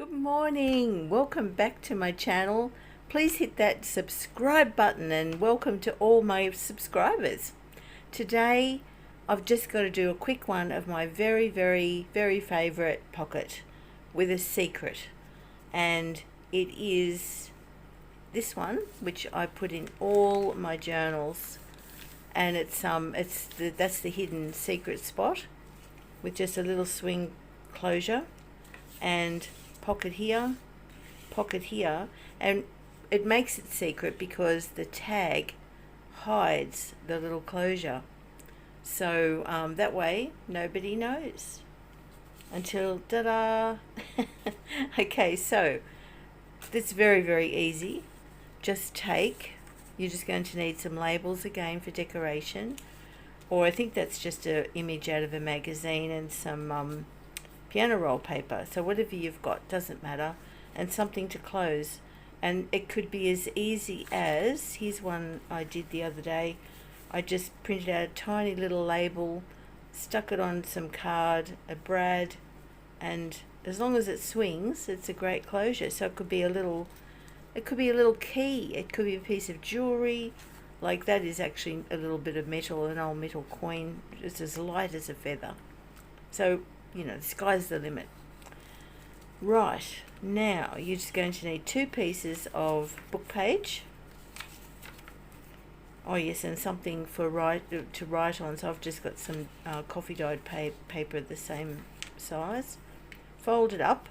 Good morning. Welcome back to my channel. Please hit that subscribe button and welcome to all my subscribers. Today I've just got to do a quick one of my very favorite pocket with a secret, and it is this one which I put in all my journals, and that's the hidden secret spot with just a little swing closure and pocket here, and it makes it secret because the tag hides the little closure, so that way nobody knows until ta-da. Okay, so it's very easy. You're just going to need some labels again for decoration, or I think that's just an image out of a magazine, and some piano roll paper, so whatever you've got, doesn't matter, and something to close. And it could be as easy as, here's one I did the other day. I just printed out a tiny little label, stuck it on some card, a brad, and as long as it swings, it's a great closure. So it could be a little key, it could be a piece of jewelry. Like that is actually a little bit of metal, an old metal coin. It's as light as a feather. So the sky's the limit. Right, now you're just going to need 2 pieces of book page. Oh yes, and something to write on. So I've just got some coffee dyed paper the same size. Fold it up,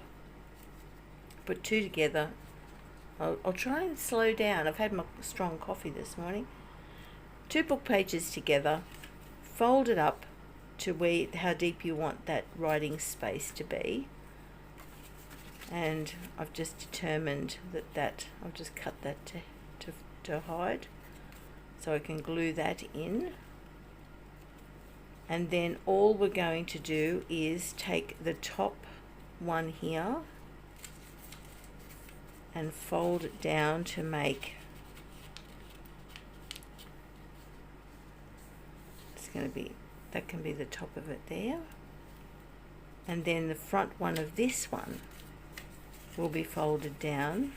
put 2 together. I'll try and slow down. I've had my strong coffee this morning. 2 book pages together, fold it up to how deep you want that writing space to be, and I've just determined that I'll just cut that to hide, so I can glue that in. And then all we're going to do is take the top one here and fold it down to make that can be the top of it there, and then the front one of this one will be folded down.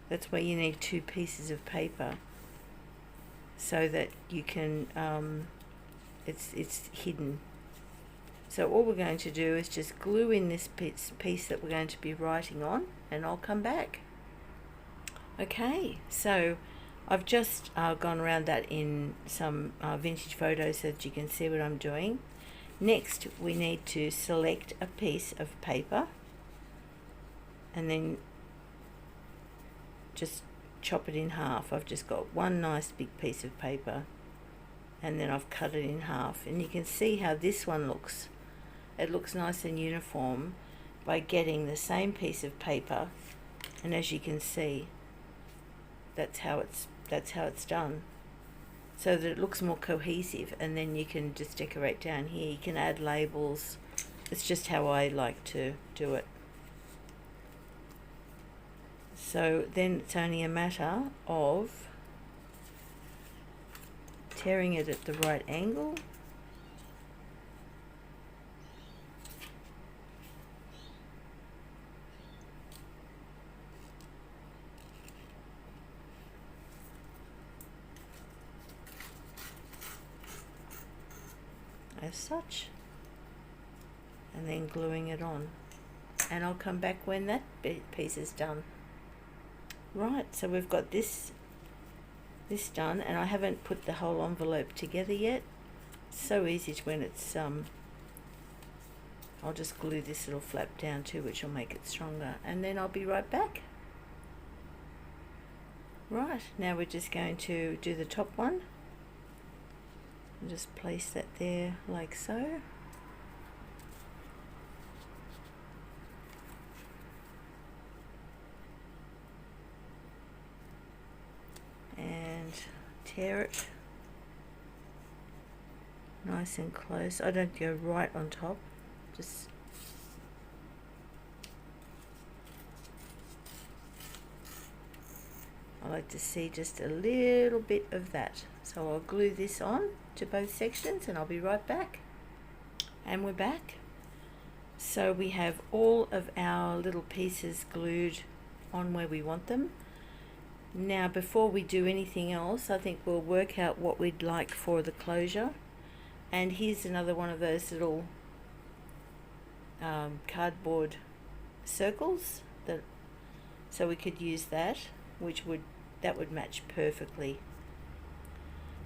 That's why you need 2 pieces of paper, so that you can it's hidden. So all we're going to do is just glue in this piece that we're going to be writing on, and I'll come back. Okay, so I've just gone around that in some vintage photos so that you can see what I'm doing. Next, we need to select a piece of paper and then just chop it in half. I've just got one nice big piece of paper, and then I've cut it in half, and you can see how this one looks. It looks nice and uniform by getting the same piece of paper, and as you can see, that's how it's done, so that it looks more cohesive. And then you can just decorate down here. You can add labels. It's just how I like to do it. So then it's only a matter of tearing it at the right angle, as such, and then gluing it on, and I'll come back when that piece is done. Right, so we've got this done, and I haven't put the whole envelope together yet. It's so easy when it's I'll just glue this little flap down too, which will make it stronger, and then I'll be right back. Right, now we're just going to do the top one. Just place that there like so, and tear it nice and close. I don't go right on top, just I like to see just a little bit of that. So I'll glue this on to both sections, and I'll be right back. And we're back. So we have all of our little pieces glued on where we want them. Now before we do anything else, I think we'll work out what we'd like for the closure. And here's another one of those little cardboard circles, so we could use that, that would match perfectly.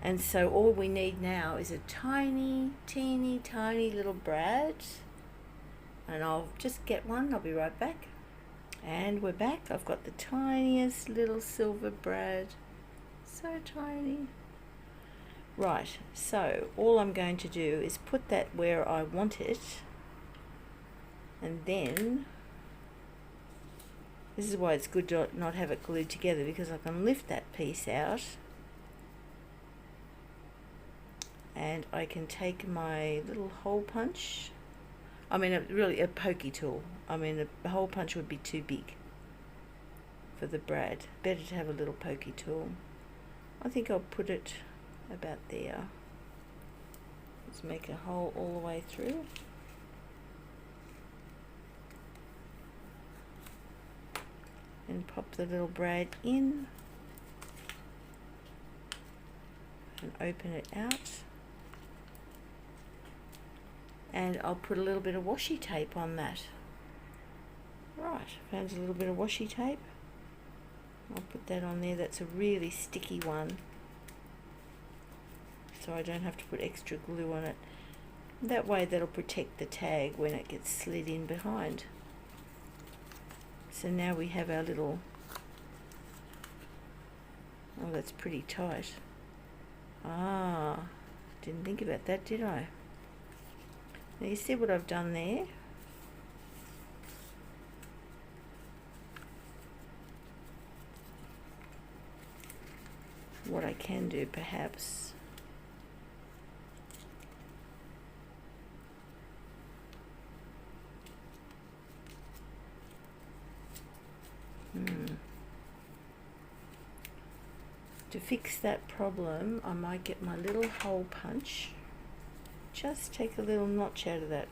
And so all we need now is a tiny little brad, and I'll just get one. I'll be right back. And we're back. I've got the tiniest little silver brad, so tiny. Right, so all I'm going to do is put that where I want it, and then this is why it's good to not have it glued together, because I can lift that piece out and I can take my little hole punch. I mean, really a pokey tool. I mean, a hole punch would be too big for the brad. Better to have a little pokey tool. I think I'll put it about there. Let's make a hole all the way through. And pop the little brad in and open it out. And I'll put a little bit of washi tape on that. Right, found a little bit of washi tape. I'll put that on there. That's a really sticky one, so I don't have to put extra glue on it. That way that'll protect the tag when it gets slid in behind. So now we have our little, oh, that's pretty tight. Ah, didn't think about that, did I? Now you see what I've done there? What I can do perhaps, to fix that problem, I might get my little hole punch. Just take a little notch out of that.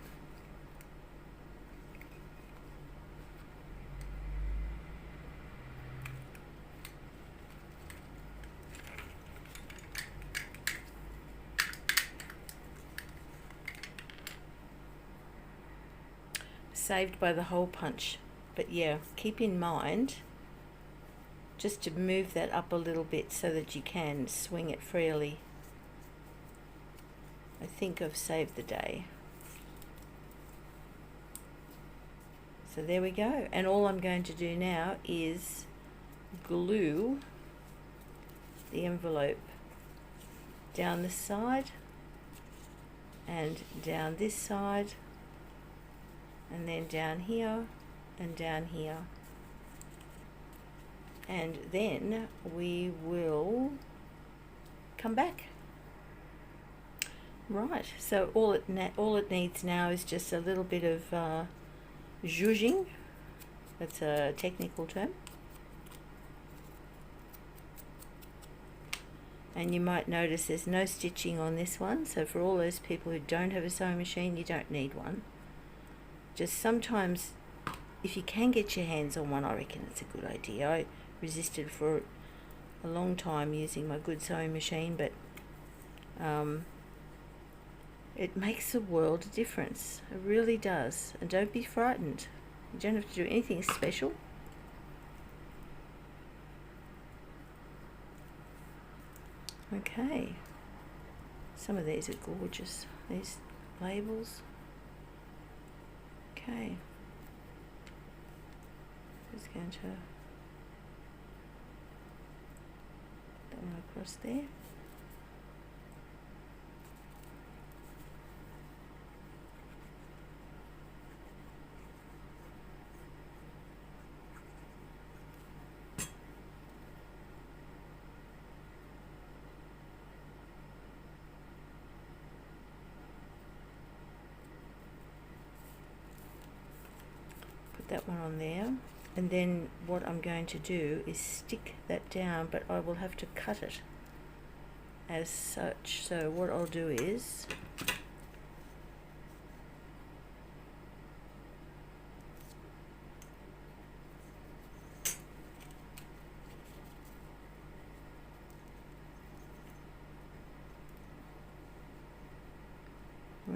Saved by the hole punch. But yeah, keep in mind just to move that up a little bit so that you can swing it freely. I think I've saved the day. So there we go. And all I'm going to do now is glue the envelope down this side and down this side, and then down here and down here. And then we will come back. Right, so all it needs now is just a little bit of zhuzhing. That's a technical term. And you might notice there's no stitching on this one, so for all those people who don't have a sewing machine, you don't need one. Just sometimes, if you can get your hands on one, I reckon it's a good idea. I resisted for a long time using my good sewing machine, but it makes a world of difference. It really does. And don't be frightened. You don't have to do anything special. Okay. Some of these are gorgeous, these labels. Okay. Just going to put that one across there. That one on there, and then what I'm going to do is stick that down, but I will have to cut it as such. So what I'll do is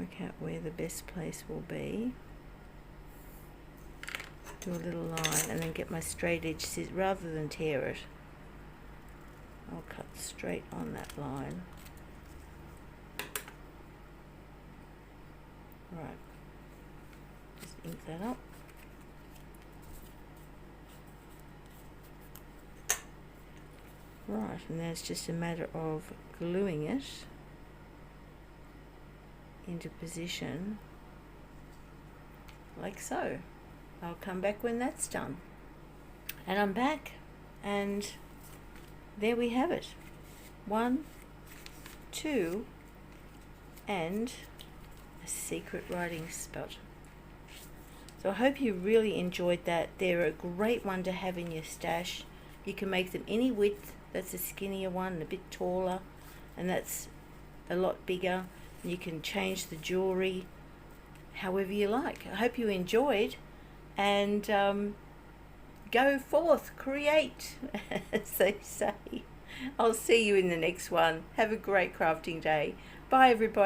work out where the best place will be. Do a little line and then get my straight edge scissors rather than tear it. I'll cut straight on that line. Right, just ink that up. Right, and then it's just a matter of gluing it into position like so. I'll come back when that's done. And I'm back, and there we have it. 1, 2, and a secret writing spot. So I hope you really enjoyed that. They're a great one to have in your stash. You can make them any width. That's a skinnier one, a bit taller, and that's a lot bigger. You can change the jewelry however you like. I hope you enjoyed, and go forth, create, as they say. I'll see you in the next one. Have a great crafting day. Bye, everybody.